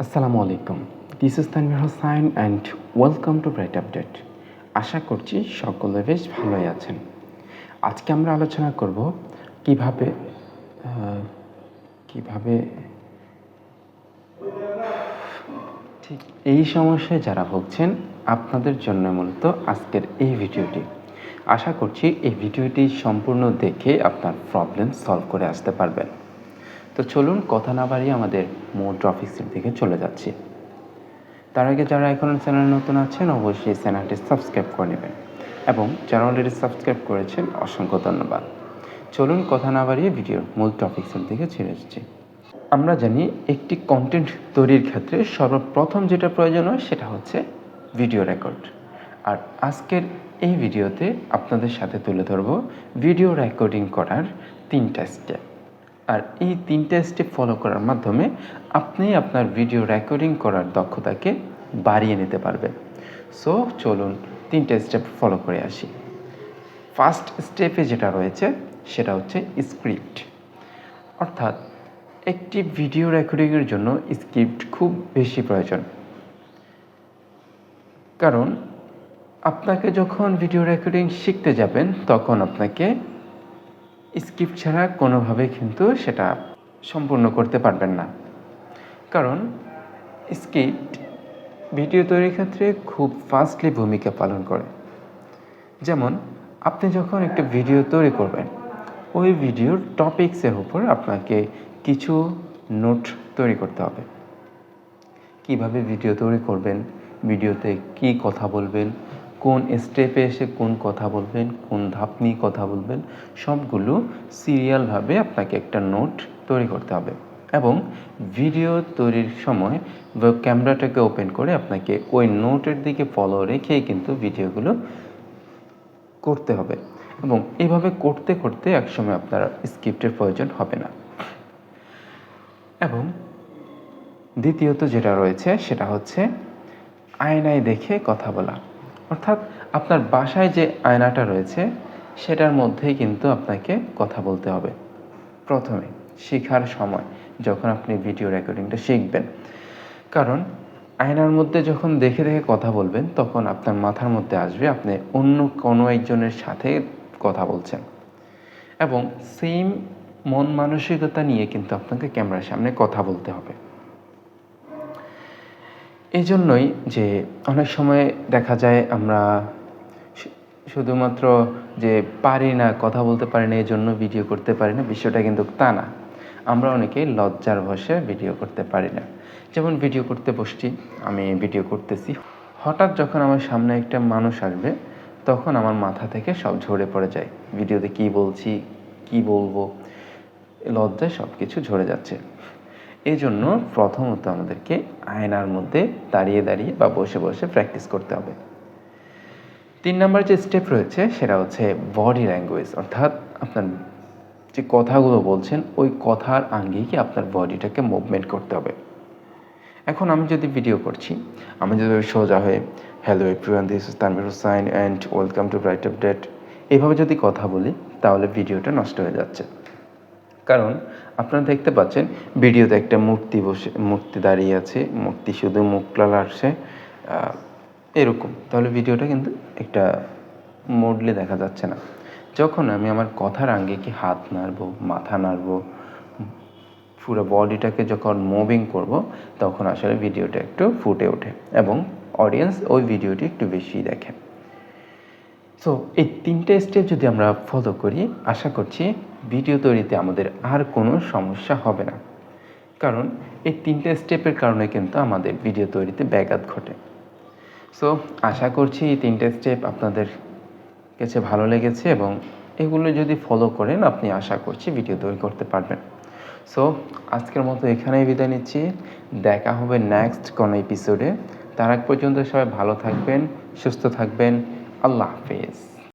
আসসালামু আলাইকুম। This is Tanvir Hossain and welcome to Bright Update. আশা করছি সকলে বেশ ভালোই আছেন। আজকে আমরা আলোচনা করব কিভাবে আহ, কিভাবে ঠিক এই সমস্যায় যারা ভুগছেন আপনাদের জন্য মূলত আজকের এই ভিডিওটি। আশা করছি এই ভিডিওটি সম্পূর্ণ দেখে আপনার প্রবলেম সলভ করে আসতে পারবেন। তো চলুন কথা না বাড়িয়ে আমাদের মূল টপিক্সের দিকে চলে যাচ্ছি। তার আগে যারা এখনও চ্যানেলে নতুন আছেন অবশ্যই চ্যানেলটি সাবস্ক্রাইব করে নেবেন এবং যারা অলরেডি সাবস্ক্রাইব করেছেন অসংখ্য ধন্যবাদ। চলুন কথা না বাড়িয়ে ভিডিওর মূল টপিক্সের দিকে ছেড়ে এসেছি। আমরা জানি একটি কন্টেন্ট তৈরির ক্ষেত্রে সর্বপ্রথম যেটা প্রয়োজন হয় সেটা হচ্ছে ভিডিও রেকর্ড। আর আজকের এই ভিডিওতে আপনাদের সাথে তুলে ধরব ভিডিও রেকর্ডিং করার 3টা স্টেপ। আর এই 3টা স্টেপ ফলো করার মাধ্যমে আপনি আপনার ভিডিও রেকর্ডিং করার দক্ষতাকে বাড়িয়ে নিতে পারবেন। সো চলুন 3টা স্টেপ ফলো করে আসি। ফার্স্ট স্টেপে যেটা রয়েছে সেটা হচ্ছে স্ক্রিপ্ট। অর্থাৎ একটি ভিডিও রেকর্ডিংয়ের জন্য স্ক্রিপ্ট খুব বেশি প্রয়োজন। কারণ আপনাকে যখন ভিডিও রেকর্ডিং শিখতে যাবেন তখন আপনাকে স্ক্রিপ্ট ছাড়া কোনোভাবে কিন্তু সেটা সম্পূর্ণ করতে পারবেন না। কারণ স্ক্রিপ্ট ভিডিও তৈরির ক্ষেত্রে খুব ফাস্টলি ভূমিকা পালন করে। যেমন আপনি যখন একটা ভিডিও তৈরি করবেন ওই ভিডিওর টপিক্সের উপর আপনাকে কিছু নোট তৈরি করতে হবে। কিভাবে ভিডিও তৈরি করবেন, ভিডিওতে কি কথা বলবেন, কোন স্টেপে এসে কোন কথা বলবেন, কোন ধাপ নিয়ে কথা বলবেন, সবগুলো সিরিয়ালভাবে আপনাকে একটা নোট তৈরি করতে হবে। এবং ভিডিও তৈরির সময় ক্যামেরাটাকে ওপেন করে আপনাকে ওই নোটের দিকে ফলো রেখেই কিন্তু ভিডিওগুলো করতে হবে। এবং এইভাবে করতে করতে একসময় আপনার স্ক্রিপ্টের প্রয়োজন হবে না। এবং দ্বিতীয়ত যেটা রয়েছে সেটা হচ্ছে আয়নায় দেখে কথা বলা। অর্থাৎ আপনার বাসায় যে আয়নাটা রয়েছে সেটার মধ্যেই কিন্তু আপনাকে কথা বলতে হবে। প্রথমে শেখার সময় যখন আপনি ভিডিও রেকর্ডিংটা শিখবেন, কারণ আয়নার মধ্যে যখন দেখে দেখে কথা বলবেন তখন আপনার মাথার মধ্যে আসবে আপনি অন্য কোনো একজনের সাথে কথা বলছেন এবং সেম মন মানসিকতা নিয়ে কিন্তু আপনাকে ক্যামেরার সামনে কথা বলতে হবে। এই জন্যই যে অনেক সময় দেখা যায় আমরা শুধুমাত্র যে পারি না, কথা বলতে পারি না এই জন্য ভিডিও করতে পারি না, বিষয়টা কিন্তু তা না। আমরা অনেকেই লজ্জার বশে ভিডিও করতে পারি না। যেমন ভিডিও করতে বসছি, আমি ভিডিও করতেছি, হঠাৎ যখন আমার সামনে একটা মানুষ আসবে তখন আমার মাথা থেকে সব ঝরে পড়ে যায়। ভিডিওতে কি বলছি, কি বলবো, লজ্জায় সব কিছু ঝরে যাচ্ছে। এই জন্য প্রথমত আমাদেরকে আয়নার মধ্যে দাঁড়িয়ে দাঁড়িয়ে বা বসে বসে প্র্যাকটিস করতে হবে। 3 নাম্বার যে স্টেপ রয়েছে সেটা হচ্ছে বডি ল্যাঙ্গুয়েজ। অর্থাৎ আপনার যে কথাগুলো বলছেন ওই কথার আঙ্গিকে আপনার বডিটাকে মুভমেন্ট করতে হবে। এখন আমি যদি ভিডিও করছি, আমি যদি সোজা হয়ে hello everyone, this is Tanvir Hossain and welcome to Bright update এভাবে যদি কথা বলি তাহলে ভিডিওটা নষ্ট হয়ে যাচ্ছে। কারণ আপনারা দেখতে পাচ্ছেন ভিডিওতে একটা মূর্তি দাঁড়িয়ে আছে, মূর্তি শুধু মুখটা লাড়ছে এরকম, তাহলে ভিডিওটা কিন্তু একটা মোডলি দেখা যাচ্ছে না। যখন আমি আমার কথার আঙ্গিকে হাত নাড়বো, মাথা নাড়বো, পুরো বডিটাকে যখন মুভিং করব তখন আসলে ভিডিওটা একটু ফুটে ওঠে এবং অডিয়েন্স ওই ভিডিওটি একটু বেশি দেখে। সো এই 3টে স্টেপ যদি আমরা ফলো করি আশা করছি ভিডিও তৈরিতে আমাদের আর কোনো সমস্যা হবে না। কারণ এই 3টে স্টেপের কারণে কিন্তু আমাদের ভিডিও তৈরিতে ব্যাঘাত ঘটে। সো আশা করছি এই 3টে স্টেপ আপনাদের কাছে ভালো লেগেছে এবং এগুলো যদি ফলো করেন আপনি আশা করছি ভিডিও তৈরি করতে পারবেন। সো আজকের মতো এখানেই বিদায় নিচ্ছি। দেখা হবে নেক্সট কোনো এপিসোডে। তার আগ পর্যন্ত সবাই ভালো থাকবেন, সুস্থ থাকবেন। আল্লাহ হাফেজ।